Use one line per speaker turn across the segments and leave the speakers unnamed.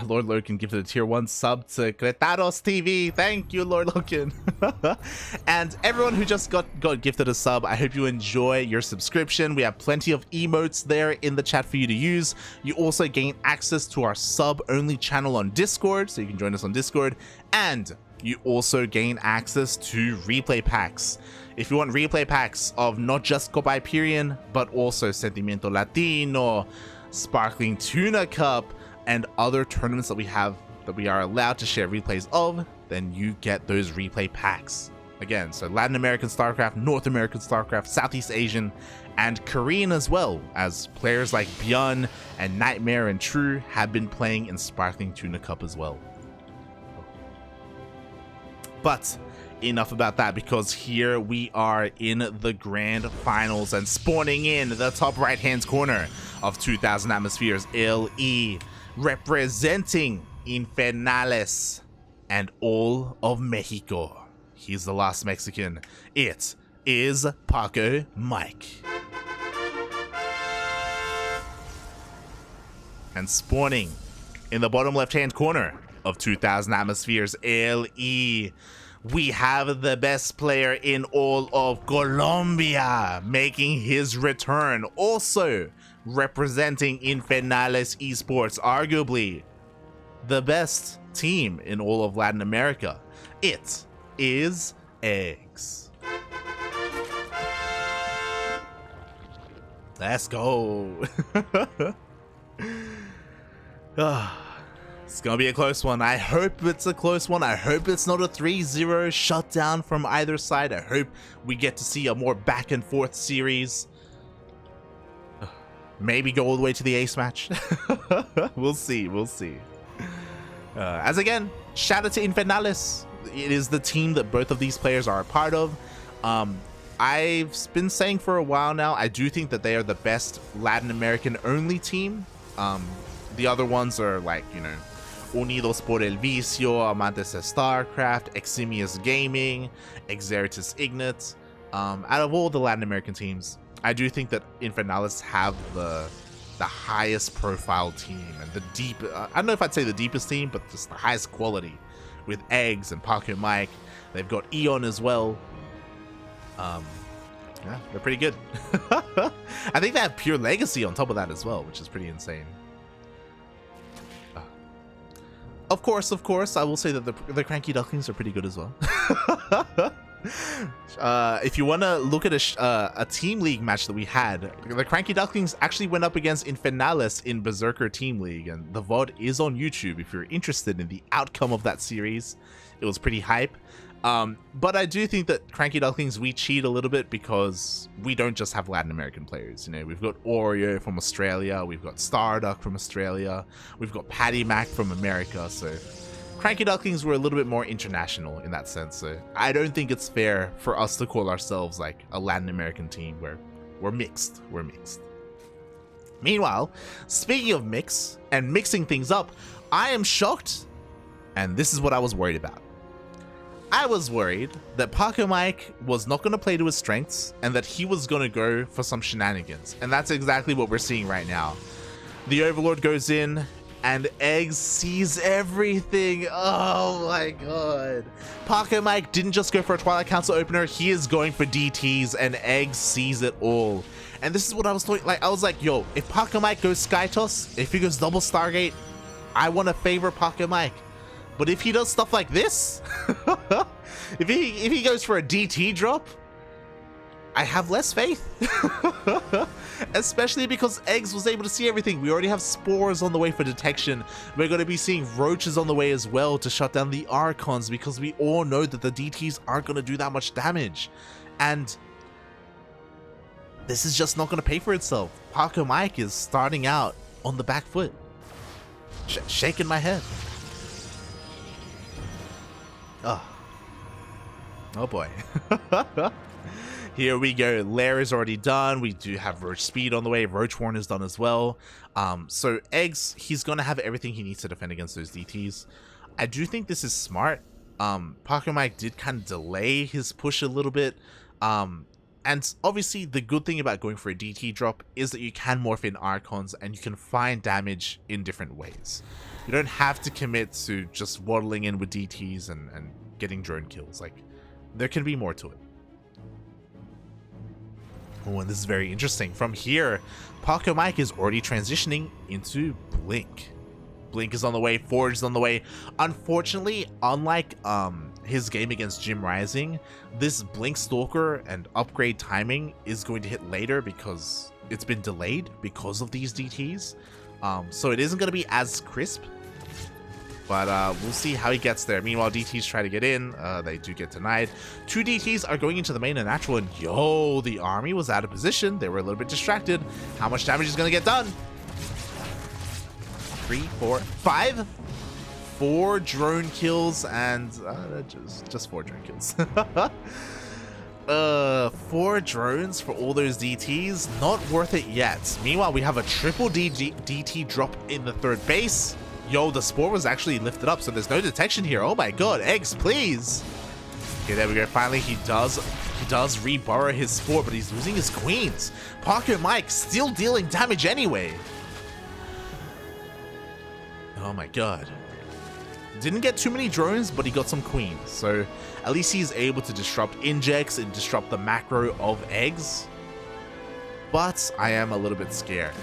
Lord Logan gifted a tier 1 sub to Cretaros TV. Thank you, Lord Logan. And everyone who just got gifted a sub, I hope you enjoy your subscription. We have plenty of emotes there in the chat for you to use. You also gain access to our sub-only channel on Discord, so you can join us on Discord. And you also gain access to replay packs. If you want replay packs of not just Copa Hyperion, but also Sentimiento Latino, Sparkling Tuna Cup, and other tournaments that we have that we are allowed to share replays of, then you get those replay packs. Again, so Latin American StarCraft, North American StarCraft, Southeast Asian, and Korean as well, as players like Byun and Nightmare and True have been playing in Sparkling Tuna Cup as well. But enough about that, because here we are in the grand finals, and spawning in the top right hand corner of 2000 Atmospheres, LE, representing Infernales and all of Mexico. He's the last Mexican. It is Pacomike. And spawning in the bottom left hand corner of 2000 Atmospheres, LE, we have the best player in all of Colombia making his return, also representing Infernales Esports, arguably the best team in all of Latin America. It is eGGz. Let's go. It's gonna be a close one. I hope it's a close one. I hope it's not a 3-0 shutdown from either side. I hope we get to see a more back and forth series. Maybe go all the way to the ace match. We'll see. We'll see. As again, shout out to Infernales. It is the team that both of these players are a part of. I've been saying for a while now, I do think that they are the best Latin American only team. The other ones are like, you know, Unidos por el Vicio, Amantes de StarCraft, Eximius Gaming, Exeritus Ignat. Out of all the Latin American teams, I do think that Infernales have the highest profile team and the deep, I don't know if I'd say the deepest team, but just the highest quality with eGGz and Pacomike. They've got Eon as well. Yeah, they're pretty good. I think they have Pure Legacy on top of that as well, which is pretty insane. Of course, I will say that the CranKy Ducklings are pretty good as well. If you want to look at a team league match that we had, the CranKy Ducklings actually went up against Infernales in Berserker Team League, and the VOD is on YouTube if you're interested in the outcome of that series. It was pretty hype. But I do think that CranKy Ducklings, we cheat a little bit because we don't just have Latin American players. You know, we've got Oreo from Australia, we've got Starduck from Australia, we've got Patty Mac from America, so CranKy Ducklings were a little bit more international in that sense. So I don't think it's fair for us to call ourselves like a Latin American team where we're mixed. Meanwhile, speaking of mix and mixing things up, I am shocked, and this is what I was worried about. I was worried that Pacomike was not going to play to his strengths and that he was going to go for some shenanigans. And that's exactly what we're seeing right now. The Overlord goes in and eGGz sees everything. Oh my god. Pacomike didn't just go for a Twilight Council opener, he is going for DTs, and eGGz sees it all. And this is what I was talking, like, I was like, yo, if Pacomike goes Skytoss, if he goes double Stargate, I want to favor Pacomike. But if he does stuff like this, if he goes for a DT drop, I have less faith. Especially because eGGz was able to see everything. We already have spores on the way for detection. We're going to be seeing roaches on the way as well to shut down the Archons, because we all know that the DTs aren't going to do that much damage. And this is just not going to pay for itself. Pacomike is starting out on the back foot. Shaking my head. Oh boy. Here we go. Lair is already done. We do have Roach Speed on the way. Roach Warren is done as well. So eGGz, he's going to have everything he needs to defend against those DTs. I do think this is smart. Pacomike did kind of delay his push a little bit. And obviously, the good thing about going for a DT drop is that you can morph in Archons and you can find damage in different ways. You don't have to commit to just waddling in with DTs and getting drone kills. Like, there can be more to it. Oh, and this is very interesting. From here, Pacomike is already transitioning into Blink. Blink is on the way, Forge is on the way. Unfortunately, unlike his game against Jim Rising, this Blink Stalker and upgrade timing is going to hit later because it's been delayed because of these DTs. So it isn't going to be as crisp, but we'll see how he gets there. Meanwhile, DTs try to get in. They do get denied. 2 DTs are going into the main and natural, and yo, the army was out of position. They were a little bit distracted. How much damage is going to get done? 3, 4, 5. 4 drone kills and just 4 drone kills. 4 drones for all those DTs, not worth it yet. Meanwhile, we have a triple DT drop in the 3rd base. Yo, the spore was actually lifted up, so there's no detection here. Oh my god, eggs, please. Okay, there we go. Finally, he does reburrow his spore, but he's losing his queens. Pacomike still dealing damage anyway. Oh my god. Didn't get too many drones, but he got some queens. So at least he's able to disrupt eGGz and disrupt the macro of eggs. But I am a little bit scared.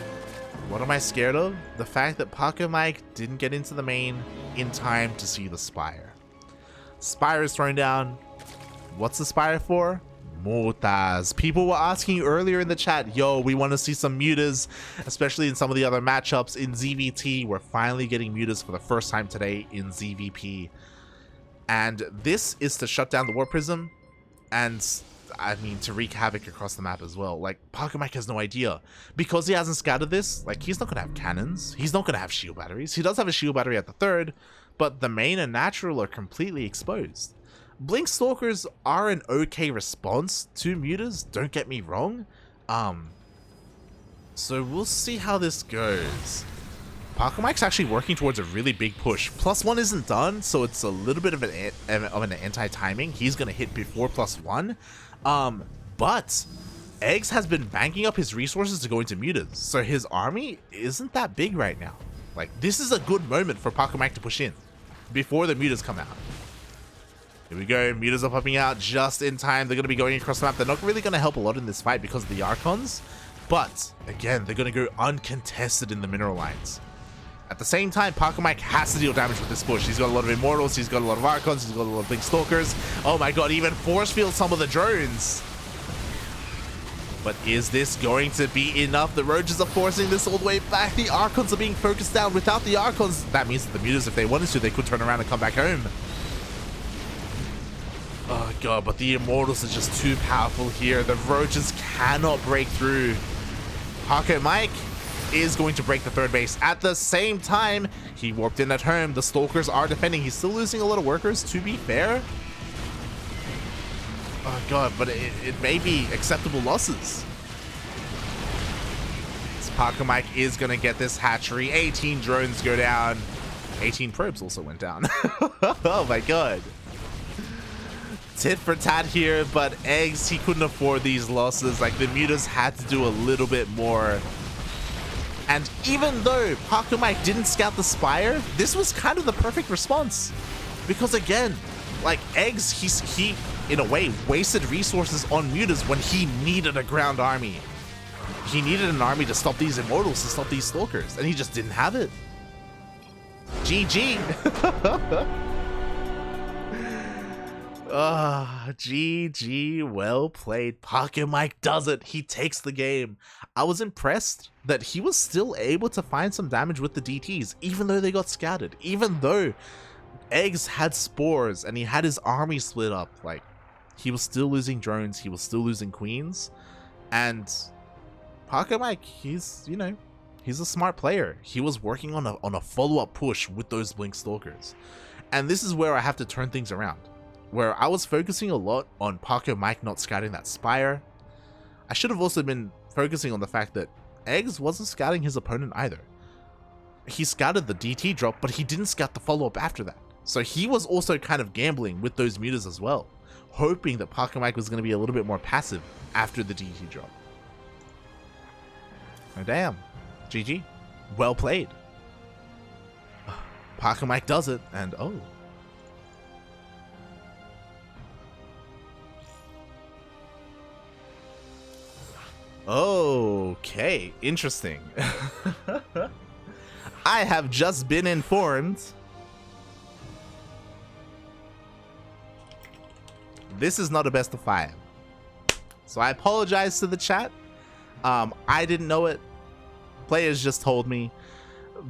What am I scared of? The fact that Pacomike didn't get into the main in time to see the Spire. Spire is thrown down. What's the Spire for? Mortars. People were asking earlier in the chat, yo, we want to see some mutas, especially in some of the other matchups in ZVT. We're finally getting mutas for the first time today in ZVP. And this is to shut down the War Prism and, I mean, to wreak havoc across the map as well. Like, Pacomike has no idea. Because he hasn't scouted this, like, he's not going to have cannons. He's not going to have shield batteries. He does have a shield battery at the 3rd, but the main and natural are completely exposed. Blink Stalkers are an okay response to mutas, don't get me wrong. So we'll see how this goes. Pacomike's actually working towards a really big push. +1 isn't done, so it's a little bit of an anti-timing. He's going to hit before +1. But eGGz has been banking up his resources to go into mutas, so his army isn't that big right now. Like, this is a good moment for Pacomike to push in before the mutas come out. Here we go, mutas are popping out just in time. They're going to be going across the map. They're not really going to help a lot in this fight because of the Archons. But, again, they're going to go uncontested in the mineral lines. At the same time, Pacomike has to deal damage with this push. He's got a lot of Immortals, he's got a lot of Archons, he's got a lot of Blink Stalkers. Oh my god, even force field some of the drones. But is this going to be enough? The Roaches are forcing this all the way back. The Archons are being focused down. Without the Archons, that means that the mutas, if they wanted to, they could turn around and come back home. Oh god, but the Immortals are just too powerful here. The Roaches cannot break through. Pacomike is going to break the 3rd base. At the same time, he warped in at home. The Stalkers are defending. He's still losing a lot of workers, to be fair. Oh god, but it may be acceptable losses. So Pacomike is going to get this hatchery. 18 drones go down. 18 probes also went down. Oh my god. Tit for tat here, but eGGz, he couldn't afford these losses. Like, the mutas had to do a little bit more. And even though Pacomike didn't scout the Spire, this was kind of the perfect response. Because again, like, eGGz, he in a way wasted resources on mutas when he needed a ground army. He needed an army to stop these Immortals, to stop these Stalkers, and he just didn't have it. GG. GG, well played. Pacomike does it. He takes the game. I was impressed that he was still able to find some damage with the DTs, even though they got scattered, even though eGGz had spores and he had his army split up. Like, he was still losing drones, he was still losing queens, and Pacomike, he's, you know, he's a smart player. He was working on a follow-up push with those Blink Stalkers. And this is where I have to turn things around. Where I was focusing a lot on Pacomike not scouting that Spire, I should have also been focusing on the fact that eGGz wasn't scouting his opponent either. He scouted the DT drop, but he didn't scout the follow-up after that. So he was also kind of gambling with those mutas as well. hoping that Pacomike was going to be a little bit more passive after the DT drop. Oh, damn. GG. Well played. Pacomike does it, and oh. Okay, interesting. I have just been informed. This is not a best of 5. So I apologize to the chat. I didn't know it. Players just told me.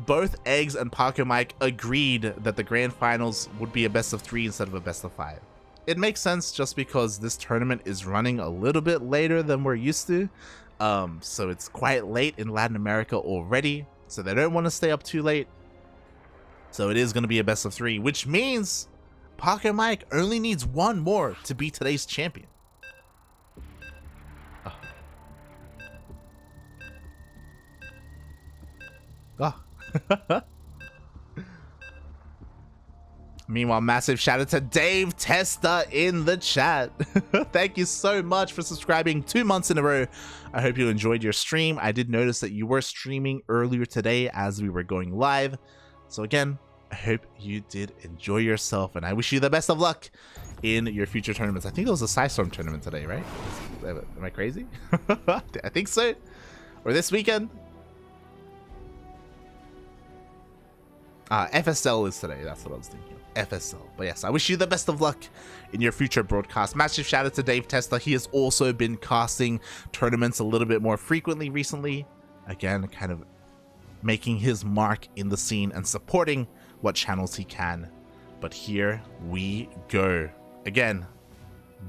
Both eGGz and Pacomike agreed that the grand finals would be a best of 3 instead of a best of 5. It makes sense just because this tournament is running a little bit later than we're used to. So it's quite late in Latin America already. So they don't want to stay up too late. So it is going to be a best of 3, which means Pacomike only needs one more to be today's champion. Meanwhile, massive shout out to Dave Testa in the chat. Thank you so much for subscribing 2 months in a row. I hope you enjoyed your stream. I did notice that you were streaming earlier today as we were going live. So again, I hope you did enjoy yourself, and I wish you the best of luck in your future tournaments. I think it was a Psystorm tournament today, right? Am I crazy? I think so. Or this weekend. FSL is today. That's what I was thinking. FSL. But yes, I wish you the best of luck in your future broadcast. Massive shout out to Dave Testa. He has also been casting tournaments a little bit more frequently recently. Again, kind of making his mark in the scene and supporting what channels he can. But here we go. Again,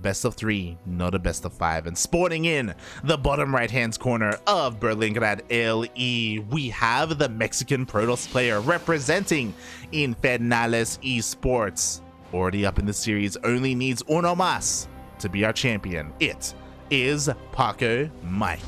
best of 3, not a best of 5. And spawning in the bottom right hand corner of Berlingrad LE, we have the Mexican Protoss player representing Infernales Esports. Already up in the series, only needs uno más to be our champion. It is Pacomike.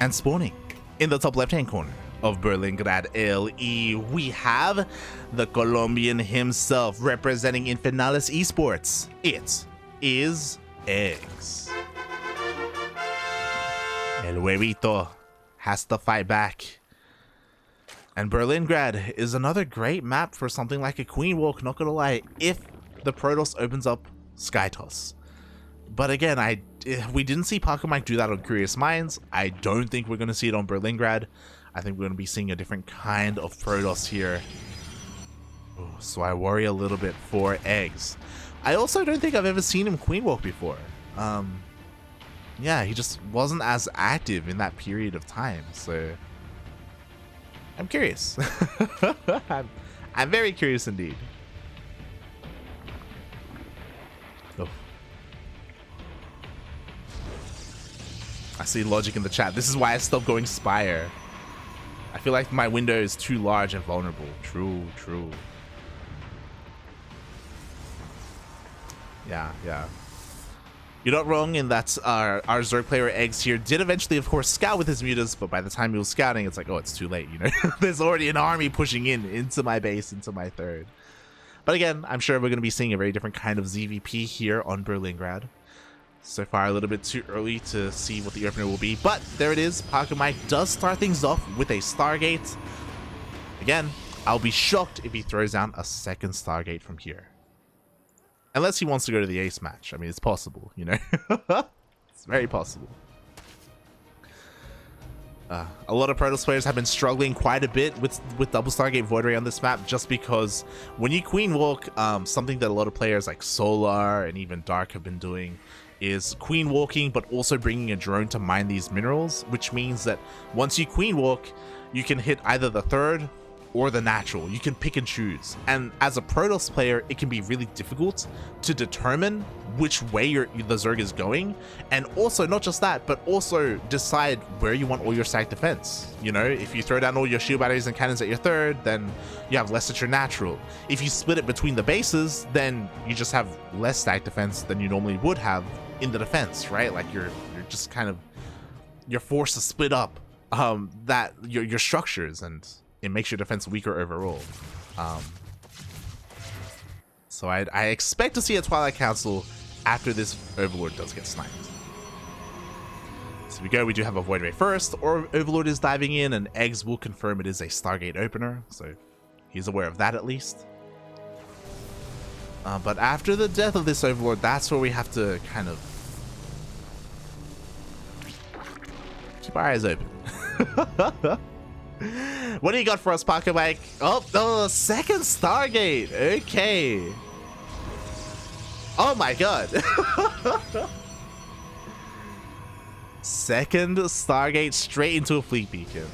And spawning in the top left hand corner of Berlingrad LE, we have the Colombian himself representing Infernales Esports. It is eGGz. El Huevito has to fight back. And Berlingrad is another great map for something like a Queen Walk, not gonna lie, if the Protoss opens up Skytoss. But again, we didn't see Pacomike do that on Curious Minds. I don't think we're gonna see it on Berlingrad. I think we're going to be seeing a different kind of Protoss here. Ooh, so I worry a little bit for eGGz. I also don't think I've ever seen him Queen Walk before. Yeah, he just wasn't as active in that period of time. So I'm curious. I'm very curious indeed. Oh. I see logic in the chat. This is why I stopped going Spire. I feel like my window is too large and vulnerable. True, true. Yeah. You're not wrong in that our Zerg player eGGz here did eventually, of course, scout with his mutas, but by the time he was scouting, it's like, oh, it's too late, you know? There's already an army pushing into my base, into my third. But again, I'm sure we're going to be seeing a very different kind of ZVP here on Berlingrad. So far, a little bit too early to see what the opener will be, but there it is. Pacomike does start things off with a Stargate. Again, I'll be shocked if he throws down a second Stargate from here. Unless he wants to go to the ace match. I mean, it's possible, you know? It's very possible. A lot of Protoss players have been struggling quite a bit with double Stargate Void Ray on this map, just because when you Queen Walk, something that a lot of players like Solar and even Dark have been doing is Queen Walking, but also bringing a drone to mine these minerals, which means that once you Queen Walk, you can hit either the third or the natural. You can pick and choose. And as a Protoss player, it can be really difficult to determine which way the Zerg is going. And also, not just that, but also decide where you want all your stack defense. You know, if you throw down all your shield batteries and cannons at your third, then you have less at your natural. If you split it between the bases, then you just have less stack defense than you normally would have in the defense, right? Like you're just kind of, you're forced to split up your structures, and it makes your defense weaker overall. So I expect to see a Twilight Council after this Overlord does get sniped. So we go, we do have a Void Ray first, or Overlord is diving in, and eGGz will confirm it is a Stargate opener, so he's aware of that at least. But after the death of this Overlord, that's where we have to kind of keep our eyes open. What do you got for us, Pacomike? Oh, second Stargate. Okay. Oh my god. Second Stargate straight into a fleet beacon.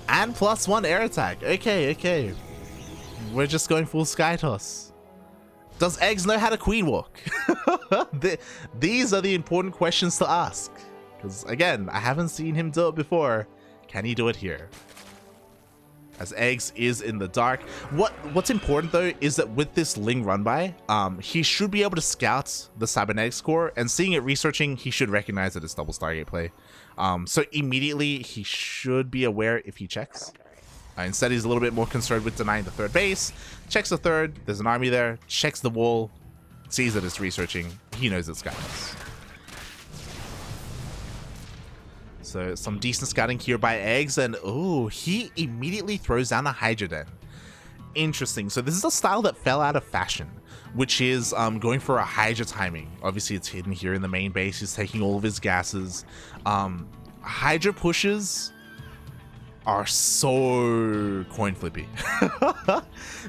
And +1 air attack. Okay. We're just going full sky toss. Does eGGz know how to queen walk? These are the important questions to ask. Because again, I haven't seen him do it before. Can he do it here? As eGGz is in the dark. What's important though is that with this Ling run by, he should be able to scout the cybernetics core, and seeing it researching, he should recognize that it's double Stargate play. So immediately he should be aware if he checks. Instead, he's a little bit more concerned with denying the third base. Checks the third, there's an army there, checks the wall, sees that it's researching, he knows it's guidance. So some decent scouting here by eGGz, and oh, he immediately throws down a Hydra Den. Interesting. So this is a style that fell out of fashion, which is going for a Hydra timing. Obviously, it's hidden here in the main base. He's taking all of his gases. Hydra pushes are so coin flippy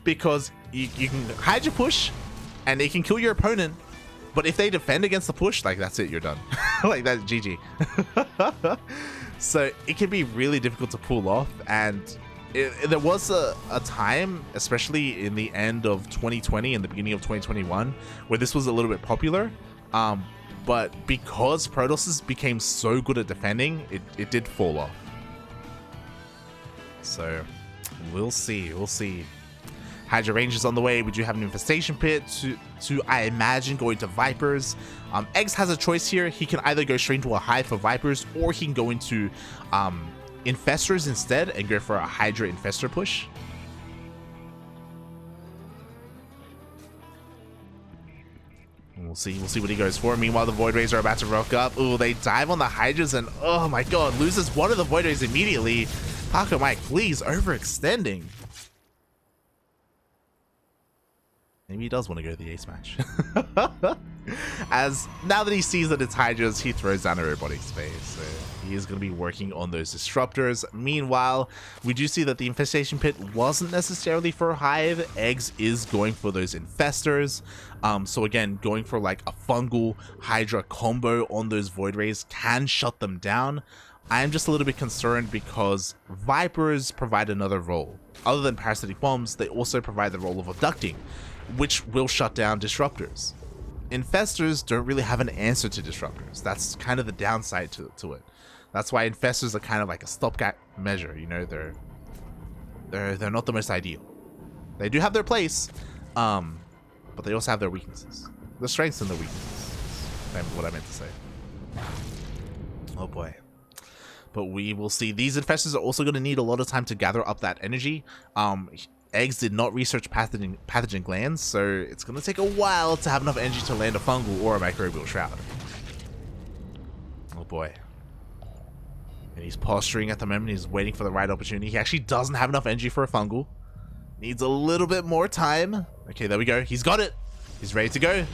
because you can Hydra push and it can kill your opponent, but if they defend against the push, like that's it, you're done. Like that's GG. So it can be really difficult to pull off, and there was a time, especially in the end of 2020 and the beginning of 2021, where this was a little bit popular, but because Protosses became so good at defending, it did fall off. So we'll see. Hydra Range is on the way. We do have an Infestation Pit to I imagine going to Vipers. eGGz has a choice here. He can either go straight into a Hive for Vipers, or he can go into Infestors instead and go for a Hydra Infestor push. We'll see what he goes for. Meanwhile, the Void Rays are about to rock up. Ooh, they dive on the Hydras, and oh my god, loses one of the Void Rays immediately. Pacomike, please, overextending. Maybe he does want to go to the ace match. As now that he sees that it's Hydras, he throws down everybody's face. So he is going to be working on those disruptors. Meanwhile, we do see that the Infestation Pit wasn't necessarily for Hive. eGGz is going for those Infestors. So again, going for like a fungal Hydra combo on those Void Rays can shut them down. I am just a little bit concerned because Vipers provide another role. Other than parasitic bombs, they also provide the role of abducting, which will shut down disruptors. Infestors don't really have an answer to disruptors. That's kind of the downside to it. That's why Infestors are kind of like a stopgap measure. You know, they're not the most ideal. They do have their place, but they also have their weaknesses. The strengths and the weaknesses. That's what I meant to say. Oh boy. But we will see. These Infestors are also going to need a lot of time to gather up that energy. eGGz did not research pathogen glands, so it's going to take a while to have enough energy to land a fungal or a microbial shroud. Oh boy. And he's posturing at the moment. He's waiting for the right opportunity. He actually doesn't have enough energy for a fungal. Needs a little bit more time. Okay, there we go. He's got it. He's ready to go.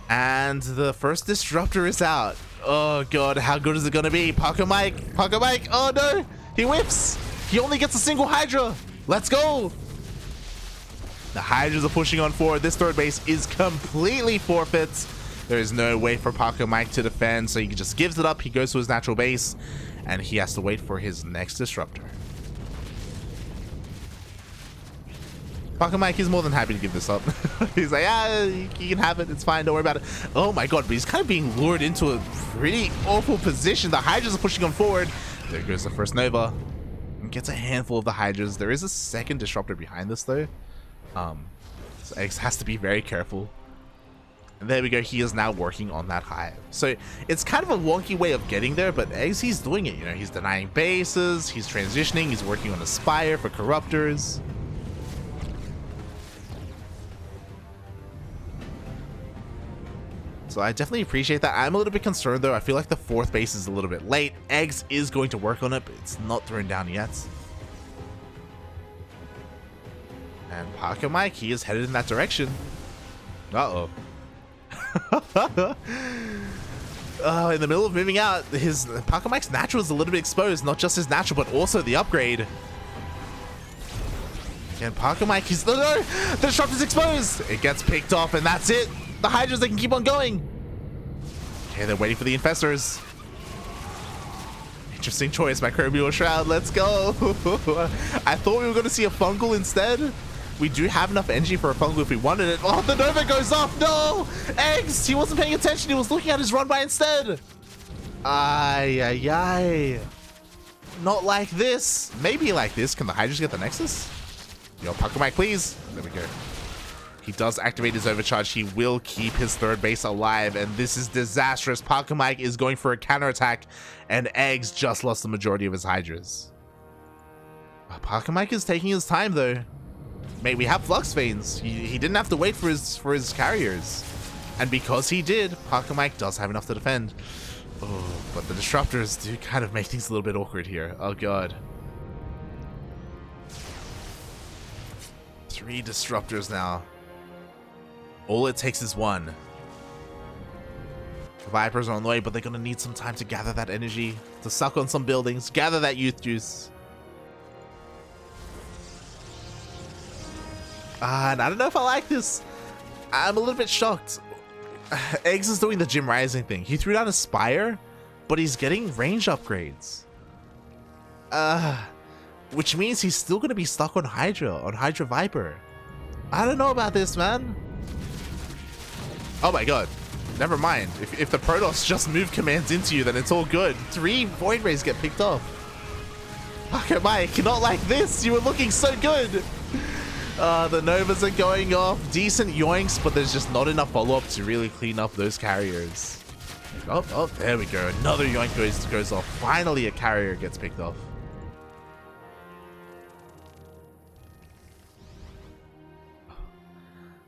And the first disruptor is out. Oh god, how good is it going to be? Pacomike, oh no, he whiffs. He only gets a single Hydra. Let's go. The Hydras are pushing on forward. This third base is completely forfeit. There is no way for Pacomike to defend, so he just gives it up. He goes to his natural base, and he has to wait for his next disruptor. Pacomike is more than happy to give this up. He's like, ah, you can have it. It's fine. Don't worry about it. Oh my god, but he's kind of being lured into a pretty awful position. The Hydras are pushing him forward. There goes the first Nova. And gets a handful of the Hydras. There is a second disruptor behind this though. So eGGz has to be very careful. And there we go. He is now working on that Hive. So it's kind of a wonky way of getting there, but eGGz, he's doing it. You know, he's denying bases. He's transitioning. He's working on a Spire for Corruptors. So I definitely appreciate that. I'm a little bit concerned though. I feel like the 4th base is a little bit late. eGGz is going to work on it, but it's not thrown down yet. And Pacomike, he is headed in that direction. Uh-oh. In the middle of moving out, his Pacomike's natural is a little bit exposed. Not just his natural, but also the upgrade. And Pacomike, he's... No! The disruptor's exposed! It gets picked off, and that's it! The Hydras, they can keep on going! Okay, they're waiting for the Infestors. Interesting choice, Microbial Shroud, let's go! I thought we were going to see a Fungal instead. We do have enough energy for a Fungal if we wanted it. Oh, the Nova goes off! No! eGGz! He wasn't paying attention, he was looking at his run-by instead! Ay, ay, ay. Not like this. Maybe like this. Can the Hydras get the Nexus? Yo, Pacomike, please. There we go. He does activate his overcharge. He will keep his 3rd base alive, and this is disastrous. Pacomike is going for a counterattack, and eGGz just lost the majority of his Hydras. Pacomike is taking his time, though. Mate, we have Flux Veins. He didn't have to wait for his carriers. And because he did, Pacomike does have enough to defend. Oh, but the Disruptors do kind of make things a little bit awkward here. Oh, God. 3 Disruptors now. All it takes is 1. The Vipers are on the way, but they're going to need some time to gather that energy, to suck on some buildings, gather that youth juice. And I don't know if I like this. I'm a little bit shocked. eGGz is doing the Gym Rising thing. He threw down a Spire, but he's getting range upgrades. Which means he's still going to be stuck on Hydra Viper. I don't know about this, man. Oh my god. Never mind. If the Protoss just move commands into you, then it's all good. 3 Void Rays get picked off. Pacomike, not like this. You were looking so good. The Novas are going off. Decent yoinks, but there's just not enough follow-up to really clean up those carriers. Oh, there we go. Another yoink goes off. Finally, a carrier gets picked off.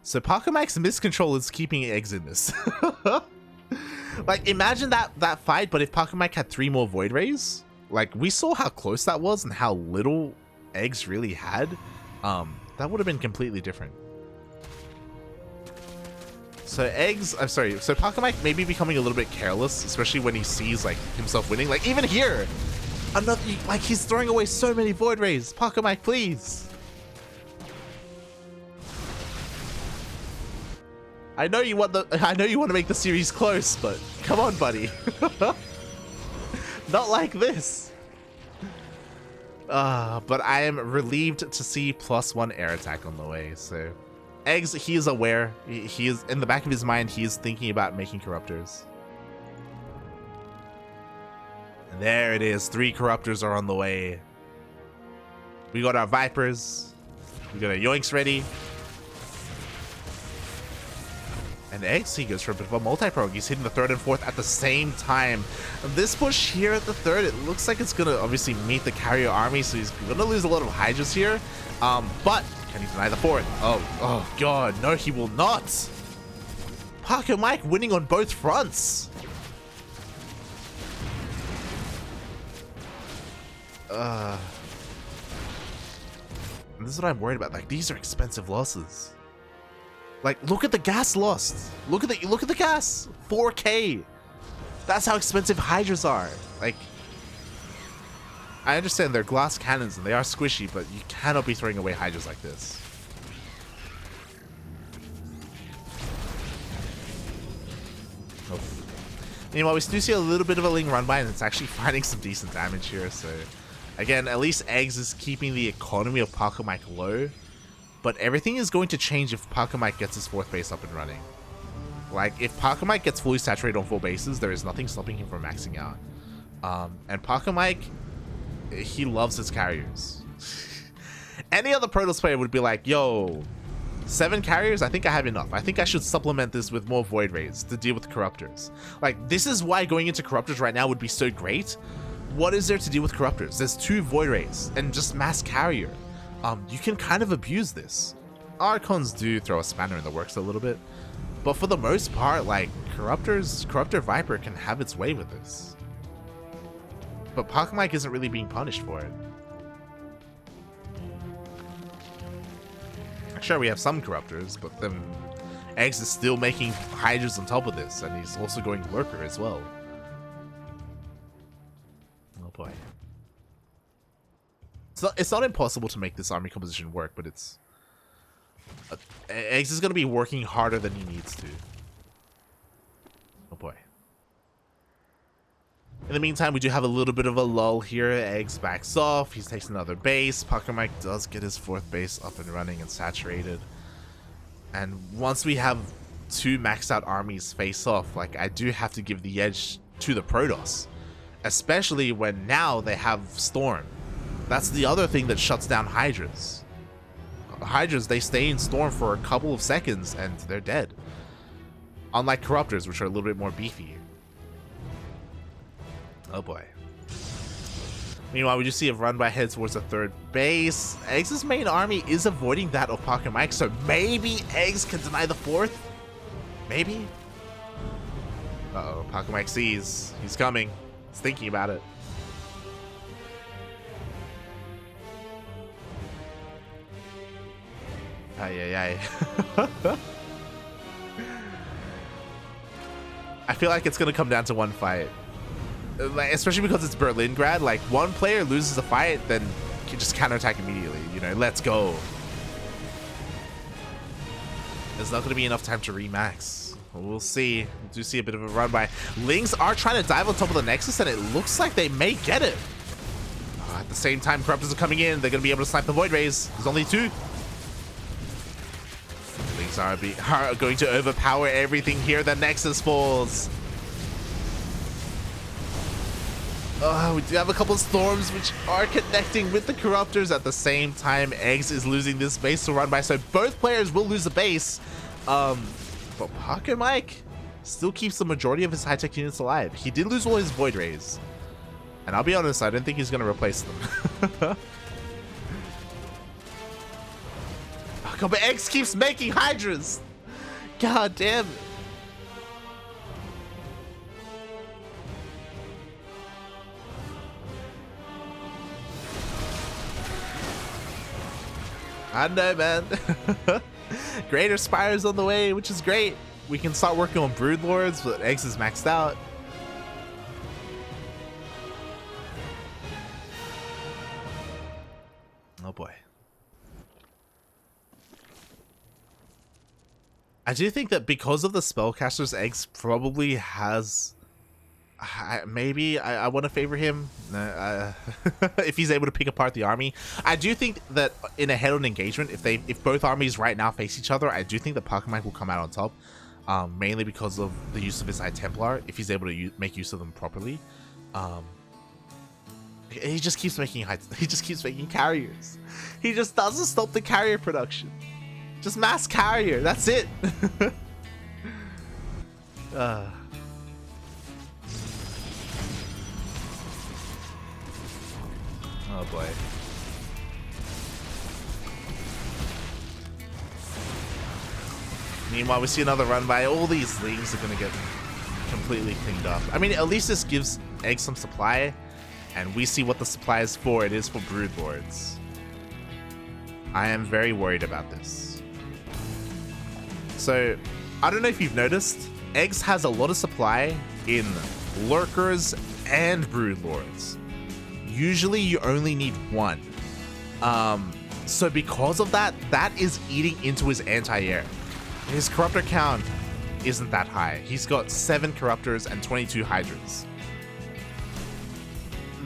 So Pacomike's miscontrol is keeping eGGz in this. Like, imagine that fight, but if Pacomike had 3 more Void Rays, like, we saw how close that was and how little eGGz really had. That would have been completely different. So so Pacomike may be becoming a little bit careless, especially when he sees, like, himself winning. Like, even here, like, he's throwing away so many Void Rays. Pacomike, please. I know you want to make the series close, but come on, buddy. Not like this. But I am relieved to see +1 air attack on the way. So eGGz, he is aware. He is in the back of his mind. He is thinking about making Corruptors. And there it is. 3 Corruptors are on the way. We got our Vipers. We got our Yoinks ready. And eGGz, he goes for a bit of a multi-prog. He's hitting the 3rd and 4th at the same time. This push here at the 3rd, it looks like it's going to obviously meet the carrier army, so he's going to lose a lot of Hydras here. But can he deny the 4th? Oh god, no, he will not. Pacomike winning on both fronts. And this is what I'm worried about. Like, these are expensive losses. Like, look at the gas lost. Look at the gas. 4K. That's how expensive Hydras are. Like, I understand they're glass cannons and they are squishy, but you cannot be throwing away Hydras like this. Oh. Meanwhile, we do see a little bit of a Ling run by, and it's actually finding some decent damage here. So, again, at least eGGz is keeping the economy of Pacomike low. But everything is going to change if Pacomike gets his 4th base up and running. Like, if Pacomike gets fully saturated on 4 bases, there is nothing stopping him from maxing out. And Pacomike, he loves his carriers. Any other Protoss player would be like, yo, 7 carriers? I think I have enough. I think I should supplement this with more Void Rays to deal with Corruptors. Like, this is why going into Corruptors right now would be so great. What is there to deal with Corruptors? There's 2 Void Rays and just mass carrier. You can kind of abuse this. Archons do throw a spanner in the works a little bit, But for the most part, like, Corruptor Viper can have its way with this. But Pacomike isn't really being punished for it. Sure, we have some Corruptors, but then eGGz is still making Hydras on top of this, and he's also going Lurker as well. Oh boy. It's not impossible to make this army composition work, but it's... eGGz is going to be working harder than he needs to. Oh boy. In the meantime, we do have a little bit of a lull here. eGGz backs off. He takes another base. Pacomike does get his 4th base up and running and saturated. And once we have 2 maxed out armies face off, like, I do have to give the edge to the Protoss. Especially when now they have Storm. That's the other thing that shuts down Hydras. Hydras, they stay in Storm for a couple of seconds and they're dead. Unlike Corruptors, which are a little bit more beefy. Oh boy. Meanwhile, we just see a run by head towards the 3rd base. eGGz's main army is avoiding that of Pacomike, so maybe eGGz can deny the 4th? Maybe? Uh-oh, Pacomike sees. He's coming. He's thinking about it. Ay. I feel like it's gonna come down to one fight. Especially because it's Berlingrad, like, one player loses a fight, then you can just counterattack immediately, you know, let's go. There's not going to be enough time to remax. We'll see. We do see a bit of a run by. Lings are trying to dive on top of the Nexus, and it looks like they may get it. At the same time, Corruptors are coming in. They're going to be able to snipe the Void Rays. There's only 2. Lings are going to overpower everything here. The Nexus falls. We do have a couple of Storms which are connecting with the Corruptors. At the same time, eGGz is losing this base to run by, so both players will lose the base. But Pacomike still keeps the majority of his high-tech units alive. He did lose all his Void Rays. And I'll be honest, I don't think he's going to replace them. Oh, God, but eGGz keeps making Hydras. God damn it. I know, man. Greater Spire's on the way, which is great. We can start working on Broodlords, but eGGz is maxed out. Oh boy. I do think that because of the spellcasters, eGGz probably has... maybe I want to favor him if he's able to pick apart the army. I do think that in a head-on engagement, if both armies right now face each other, I do think that Pacomike will come out on top, mainly because of the use of his High Templar. If he's able to make use of them properly, he just keeps making carriers. He just doesn't stop the carrier production. Just mass carrier. That's it. Oh boy. Meanwhile, we see another run by. All these Lings are going to get completely cleaned up. I mean, at least this gives eGGz some supply, and we see what the supply is for. It is for Broodlords. I am very worried about this. So, I don't know if you've noticed, eGGz has a lot of supply in Lurkers and Broodlords. Usually you only need 1. So because of that, that is eating into his anti-air. His Corruptor count isn't that high. He's got 7 Corruptors and 22 Hydras.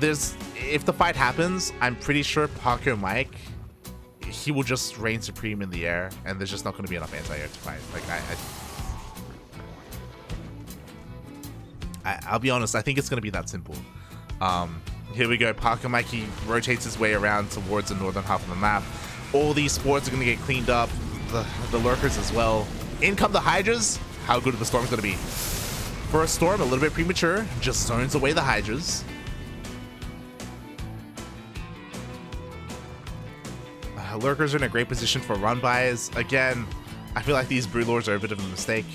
If the fight happens, I'm pretty sure Pacomike, he will just reign supreme in the air, and there's just not going to be enough anti-air to fight. Like, I'll be honest, I think it's going to be that simple. Here we go, Pacomike, he rotates his way around towards the northern half of the map. All these sports are going to get cleaned up, the Lurkers as well. In come the Hydras. How good are the Storms going to be? For a Storm, a little bit premature, just zones away the Hydras. Lurkers are in a great position for run-bys. Again, I feel like these Broodlords are a bit of a mistake.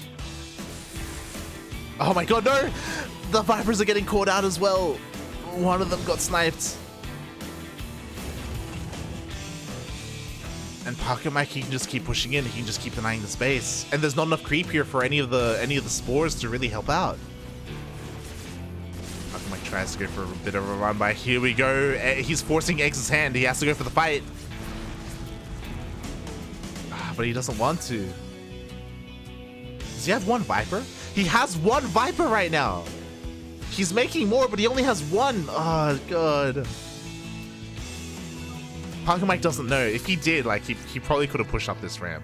Oh my god, no! The Vipers are getting caught out as well. One of them got sniped. And Pacomike, he can just keep pushing in. He can just keep denying the space. And there's not enough creep here for any of the spores to really help out. Pacomike tries to go for a bit of a run by. Here we go. He's forcing eGggz's hand. He has to go for the fight. But he doesn't want to. Does he have one Viper? He has one Viper right now. He's making more, but he only has one. Oh, God. Pacomike doesn't know. If he did, like, he probably could have pushed up this ramp.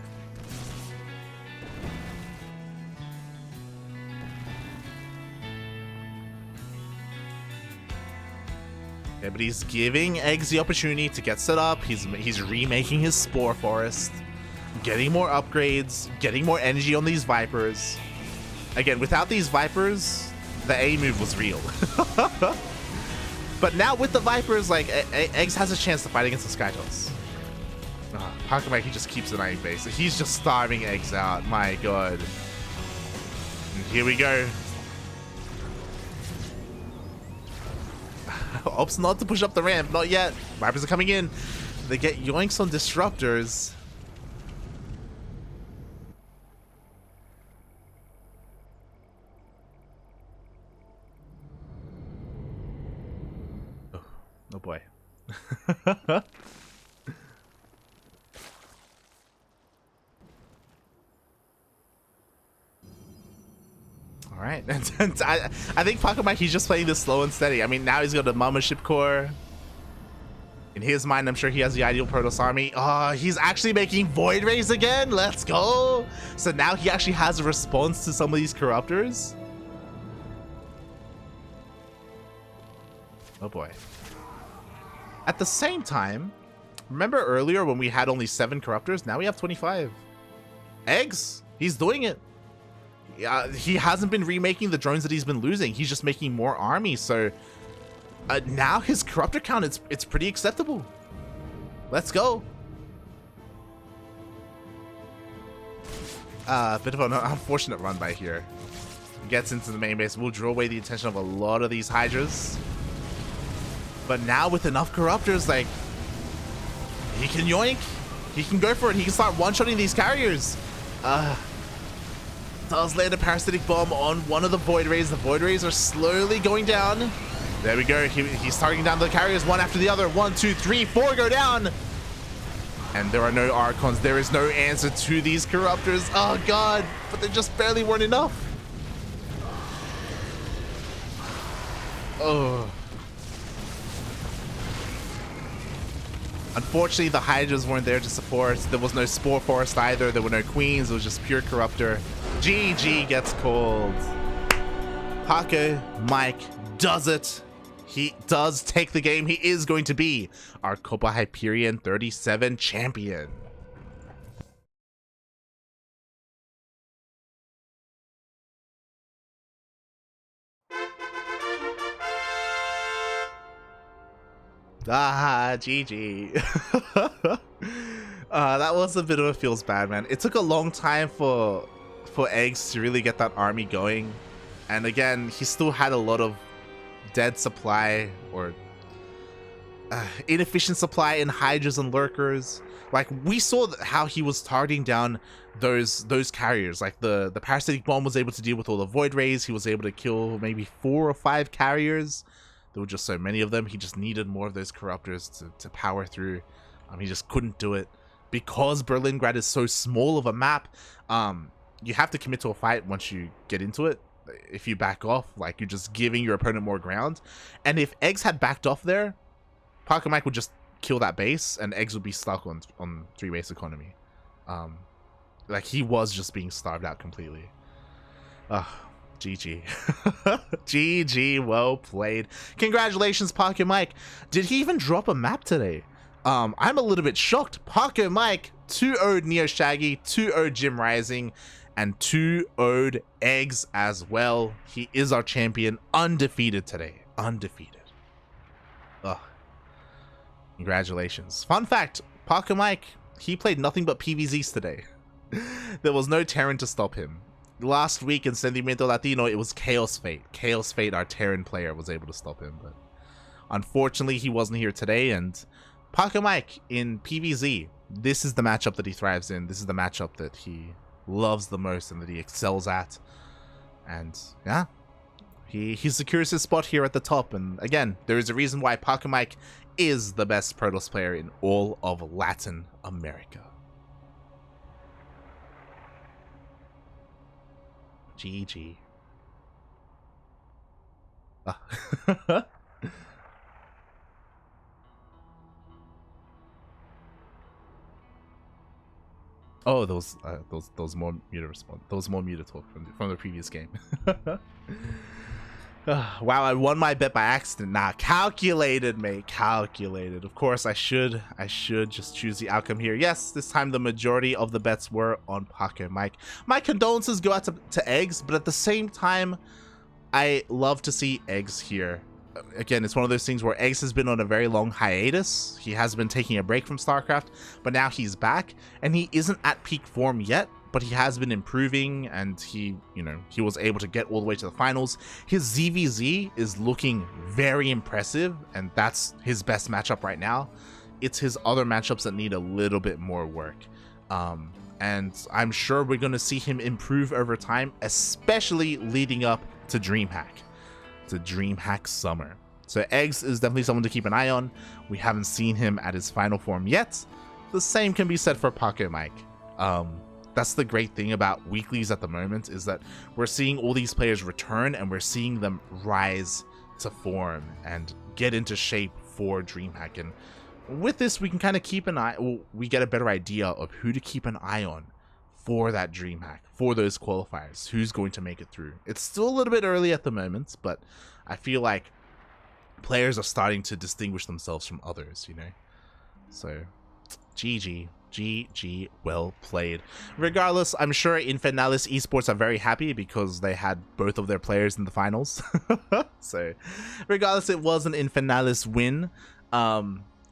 Yeah, but he's giving eGggz the opportunity to get set up. He's remaking his Spore Forest, getting more upgrades, getting more energy on these Vipers. Again, without these Vipers, the A move was real. But now with the Vipers, like, eGggz has a chance to fight against the Skytoss. Pacomike, he just keeps denying base. He's just starving eGggz out. My god. And here we go. Opts not to push up the ramp. Not yet. Vipers are coming in. They get yoinks on disruptors. Oh boy. All right, and I think Pacomike, he's just playing this slow and steady. I mean, now he's got a Mama Ship Core. In his mind, I'm sure he has the ideal Protoss army. Oh, he's actually making Void Rays again. Let's go. So now he actually has a response to some of these Corruptors. Oh boy. At the same time, remember earlier when we had only 7 Corruptors? Now we have 25. eGggz, he's doing it. Yeah, he hasn't been remaking the drones that he's been losing. He's just making more armies. So now his Corruptor count, it's pretty acceptable. Let's go. Bit of an unfortunate run by here. Gets into the main base. We'll draw away the attention of a lot of these Hydras. But now with enough Corruptors, like, he can yoink. He can go for it. He can start one-shotting these carriers. Does land a Parasitic Bomb on one of the Void Rays. The Void Rays are slowly going down. There we go. He's targeting down the carriers one after the other. 1, 2, 3, 4 go down. And there are no Archons. There is no answer to these Corruptors. Oh, God. But they just barely weren't enough. Oh. Unfortunately, the Hydras weren't there to support. There was no Spore Forest either. There were no Queens. It was just pure Corruptor. GG gets called. Pacomike does it. He does take the game. He is going to be our Copa Hyperion 37 champion. Ah, GG. That was a bit of a feels bad, man. It took a long time for eGggz to really get that army going. And again, he still had a lot of dead supply or inefficient supply in Hydras and Lurkers. Like, we saw how he was targeting down those carriers. Like, the Parasitic Bomb was able to deal with all the Void Rays. He was able to kill maybe 4 or 5 carriers. There were just so many of them. He just needed more of those Corruptors to power through. He just couldn't do it. Because Berlingrad is so small of a map, you have to commit to a fight once you get into it. If you back off, like, you're just giving your opponent more ground. And if eGggz had backed off there, Pacomike would just kill that base, and eGggz would be stuck on 3-base economy. Like, he was just being starved out completely. GG. GG, well played. Congratulations, Pacomike. Did he even drop a map today? I'm a little bit shocked. Pacomike 2-0'd Neo Shaggy, 2-0'd Jim Rising, and 2-0'd eGggz as well. He is our champion, undefeated today. Undefeated. Ugh. Congratulations. Fun fact, Pacomike, he played nothing but PvZs today. There was no Terran to stop him. Last week in Sentimiento Latino, it was Chaos Fate. Chaos Fate, our Terran player, was able to stop him, but unfortunately he wasn't here today. And Pacomike in PvZ, this is the matchup that he thrives in. This is the matchup that he loves the most and that he excels at. And yeah, he secures his spot here at the top. And again, there is a reason why Pacomike is the best Protoss player in all of Latin America. GG. Oh, those more muted response. Those more muted talk from the previous game. Wow, I won my bet by accident. Nah, calculated, mate. Calculated. Of course, I should just choose the outcome here. Yes, this time the majority of the bets were on Pacomike. My condolences go out to eGGz, but at the same time, I love to see eGGz here. Again, it's one of those things where eGGz has been on a very long hiatus. He has been taking a break from StarCraft, but now he's back, and he isn't at peak form yet, but he has been improving, and he was able to get all the way to the finals. His ZVZ is looking very impressive, and that's his best matchup right now. It's his other matchups that need a little bit more work. And I'm sure we're going to see him improve over time, especially leading up to DreamHack. To DreamHack Summer. So eGGz is definitely someone to keep an eye on. We haven't seen him at his final form yet. The same can be said for Pacomike. That's the great thing about weeklies at the moment, is that we're seeing all these players return and we're seeing them rise to form and get into shape for DreamHack. And with this, we can kind of keep an eye, well, we get a better idea of who to keep an eye on for that DreamHack, for those qualifiers, who's going to make it through. It's still a little bit early at the moment, but I feel like players are starting to distinguish themselves from others, you know? So, GG. GG, well played. Regardless, I'm sure Infernales Esports are very happy because they had both of their players in the finals. So, regardless, it was an Infernales win.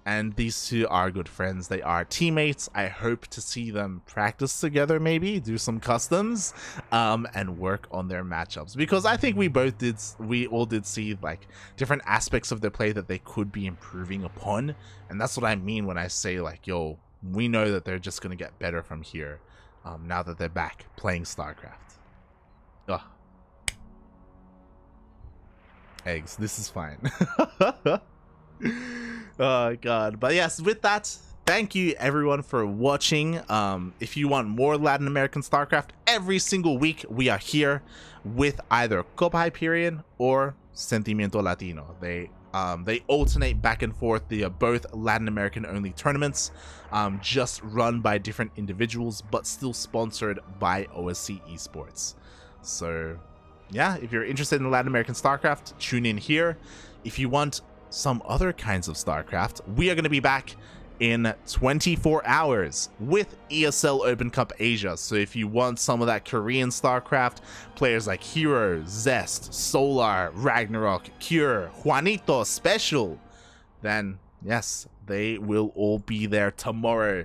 And these two are good friends. They are teammates. I hope to see them practice together, maybe do some customs, and work on their matchups. Because I think we all did see like different aspects of their play that they could be improving upon. And that's what I mean when I say like, yo, we know that they're just gonna get better from here, now that they're back playing StarCraft. Ugh. eGGz, this is fine. Oh god. But yes, with that, thank you everyone for watching. If you want more Latin American StarCraft, every single week we are here with either Copa Hyperion or Sentimiento Latino. They alternate back and forth. They are both Latin American only tournaments, just run by different individuals, but still sponsored by OSC Esports. So yeah, if you're interested in Latin American StarCraft, tune in here. If you want some other kinds of StarCraft, we are going to be back in 24 hours with ESL Open Cup Asia. So if you want some of that Korean StarCraft, players like Hero, Zest, Solar, Ragnarok, Cure, Juanito, Special, then yes, they will all be there tomorrow.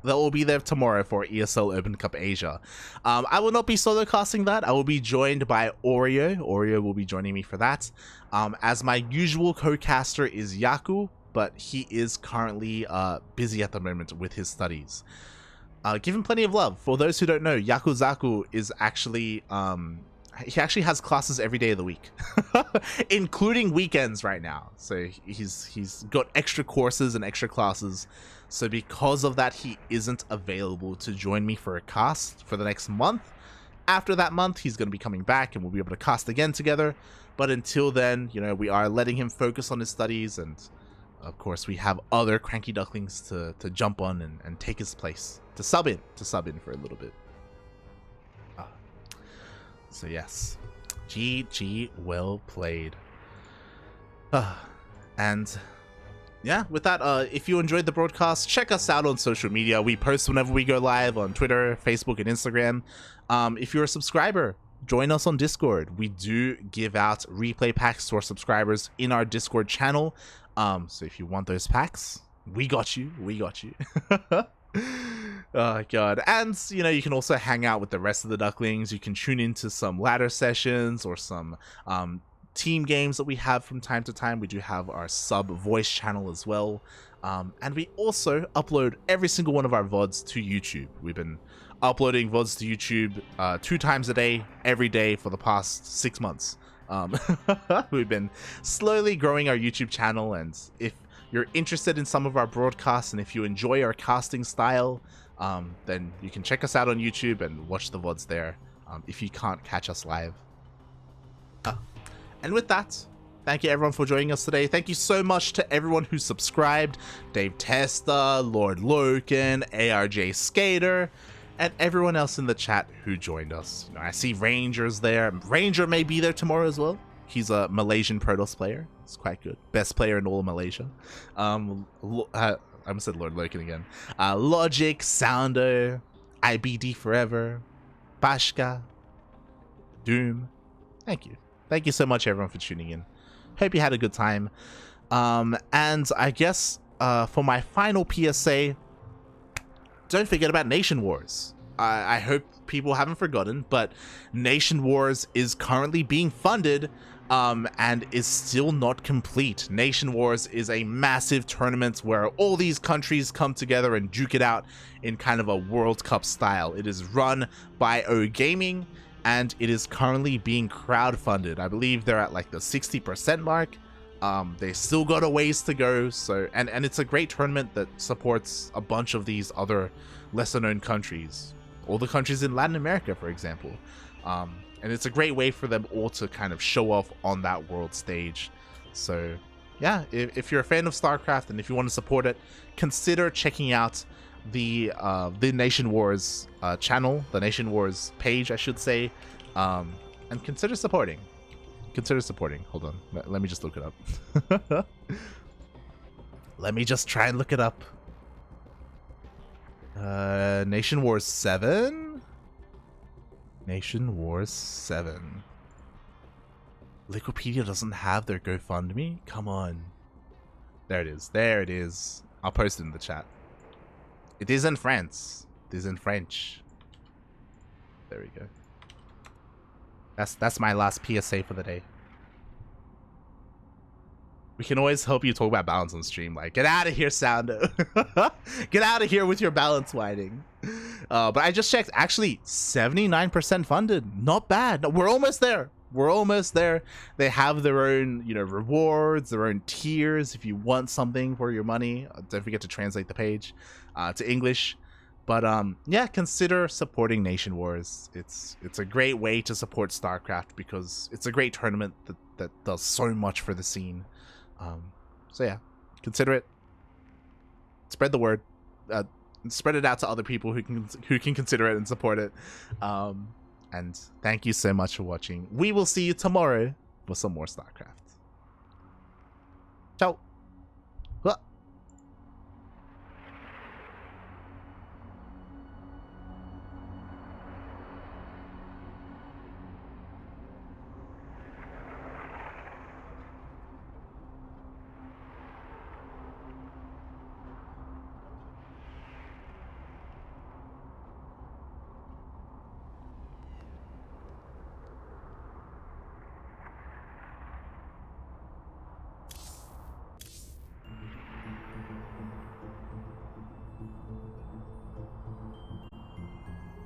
They'll all be there tomorrow for ESL Open Cup Asia. I will not be solo casting that. I will be joined by Oreo. Oreo will be joining me for that. As my usual co-caster is Yaku, but he is currently busy at the moment with his studies. Give him plenty of love. For those who don't know, Yakuzaku is actually he actually has classes every day of the week, including weekends right now. So he's got extra courses and extra classes. So because of that, he isn't available to join me for a cast for the next month. After that month, he's going to be coming back and we'll be able to cast again together. But until then, you know, we are letting him focus on his studies. And of course, we have other CranKy Ducklings to jump on and take his place, to sub in for a little bit. So yes, GG, well played. And yeah, with that, if you enjoyed the broadcast, check us out on social media. We post whenever we go live on Twitter, Facebook, and Instagram. If you're a subscriber, join us on Discord. We do give out replay packs to our subscribers in our Discord channel. So if you want those packs, We got you. We got you. Oh god. And you know, you can also hang out with the rest of the Ducklings. You can tune into some ladder sessions or some team games that we have from time to time. We do have our sub voice channel as well. And we also upload every single one of our VODs to YouTube. We've been uploading VODs to YouTube 2 times a day, every day for the past 6 months. We've been slowly growing our YouTube channel, and if you're interested in some of our broadcasts and if you enjoy our casting style, then you can check us out on YouTube and watch the VODs there if you can't catch us live. And with that, thank you everyone for joining us today. Thank you so much to everyone who subscribed. Dave Testa, Lord Loken, ARJ Skater, and everyone else in the chat who joined us. You know, I see Ranger's there. Ranger may be there tomorrow as well. He's a Malaysian Protoss player. It's quite good. Best player in all of Malaysia. I almost said Lord Loken again. Logic, Sounder, IBD Forever, Bashka, Doom. Thank you. Thank you so much everyone for tuning in. Hope you had a good time. And I guess for my final PSA, don't forget about Nation Wars. I hope people haven't forgotten, but Nation Wars is currently being funded and is still not complete. Nation Wars is a massive tournament where all these countries come together and duke it out in kind of a World Cup style. It is run by O Gaming, and it is currently being crowdfunded. I believe they're at like the 60% mark. They still got a ways to go, so and it's a great tournament that supports a bunch of these other lesser known countries, all the countries in Latin America, for example. And it's a great way for them all to kind of show off on that world stage. So yeah, if you're a fan of StarCraft and if you want to support it, consider checking out the Nation Wars channel, the Nation Wars page, I should say, and consider supporting. Hold on, let me just look it up. Let me just try and look it up. Nation Wars 7. Nation Wars 7. Wikipedia doesn't have their GoFundMe? Come on. There it is. There it is. I'll post it in the chat. It is in France. It is in French. There we go. That's my last PSA for the day. We can always help you talk about balance on stream. Like, get out of here, Soundo. Get out of here with your balance whining. But I just checked. Actually, 79% funded. Not bad. No, we're almost there. We're almost there. They have their own, you know, rewards, their own tiers. If you want something for your money, don't forget to translate the page to English. But yeah, consider supporting Nation Wars. It's a great way to support StarCraft because it's a great tournament that does so much for the scene. So yeah, consider it. Spread the word. Spread it out to other people who can consider it and support it. And thank you so much for watching. We will see you tomorrow for some more StarCraft. Ciao.